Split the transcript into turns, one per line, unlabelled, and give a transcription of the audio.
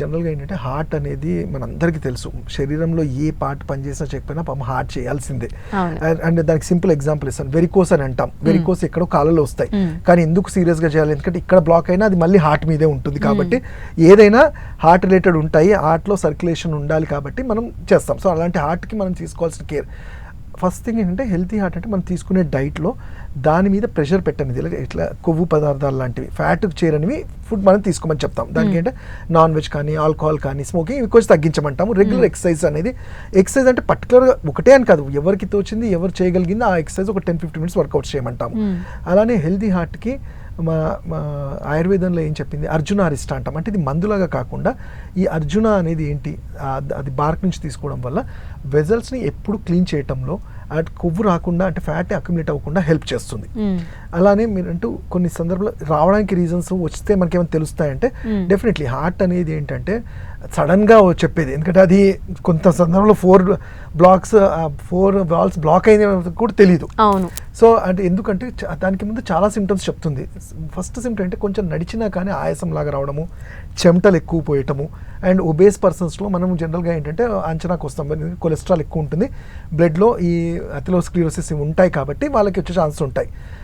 జనరల్గా ఏంటంటే హార్ట్ అనేది మనందరికీ తెలుసు, శరీరంలో ఏ పార్ట్ పనిచేసినా చేయకపోయినా పాపం హార్ట్ చేయాల్సిందే. అండ్ దానికి సింపుల్ ఎగ్జాంపుల్ ఇస్తాను, వెరికోస్ అని అంటాం. వెరికోస్ ఎక్కడో కాళ్ళలో వస్తాయి, కానీ ఎందుకు సీరియస్గా చేయాలి, ఎందుకంటే ఇక్కడ బ్లాక్ అయినా అది మళ్ళీ హార్ట్ మీదే ఉంటుంది. కాబట్టి ఏదైనా హార్ట్ రిలేటెడ్ ఉంటాయి, హార్ట్లో సర్క్యులేషన్ ఉండాలి కాబట్టి మనం చేస్తాం. సో అలాంటి హార్ట్కి మనం తీసుకోవాల్సిన కేర్ ఫస్ట్ థింగ్ ఏంటంటే, హెల్తీ హార్ట్ అంటే మనం తీసుకునే డైట్లో దాని మీద ప్రెషర్ పెట్టనిది, ఇట్లా కొవ్వు పదార్థాలు లాంటివి ఫ్యాట్కి చేరనివి ఫుడ్ మనం తీసుకోమని చెప్తాం. దానికి ఏంటంటే నాన్ వెజ్ కానీ ఆల్కహాల్ కానీ స్మోకింగ్ ఇవి కొంచెం తగ్గించమంటాము. రెగ్యులర్ ఎక్సర్సైజ్ అనేది, ఎక్సర్సైజ్ అంటే పర్టికులర్గా ఒకటే అని కాదు, ఎవరికి తోచింది ఎవరు చేయగలిగింది ఆ ఎక్సర్సైజ్ ఒక 10-15 మినిట్స్ వర్కౌట్ చేయమంటాము. అలానే హెల్తీ హార్ట్కి మా ఆయుర్వేదంలో ఏం చెప్పింది, అర్జున అరిష్ట అంటాం. అంటే ఇది మందులాగా కాకుండా ఈ అర్జున అనేది ఏంటి, అది బార్క్ నుంచి తీసుకోవడం వల్ల వెజల్స్ని ఎప్పుడు క్లీన్ చేయటంలో అటు కొవ్వు రాకుండా, అంటే ఫ్యాట్ అక్యుములేట్ అవ్వకుండా హెల్ప్ చేస్తుంది. అలానే మీరంటూ కొన్ని సందర్భాలు రావడానికి రీజన్స్ వస్తే మనకి ఏమైనా తెలుస్తాయంటే, డెఫినెట్లీ హార్ట్ అనేది ఏంటంటే సడన్గా చెప్పేది, ఎందుకంటే అది కొంత సందర్భంలో 4 వాల్స్ బ్లాక్ అయింది కూడా తెలియదు. సో అంటే ఎందుకంటే దానికి ముందు చాలా సిమ్టమ్స్ చెప్తుంది. ఫస్ట్ సిమ్టమ్ అంటే కొంచెం నడిచినా కానీ ఆయాసం లాగా రావడము, చెమటలు ఎక్కువ పోయటము. అండ్ ఒబేస్ పర్సన్స్లో మనం జనరల్గా ఏంటంటే అంచనాకు వస్తాం, కొలెస్ట్రాల్ ఎక్కువ ఉంటుంది బ్లడ్లో, ఈ అథెరోస్క్లెరోసిస్ ఉంటాయి కాబట్టి వాళ్ళకి వచ్చే ఛాన్స్ ఉంటాయి.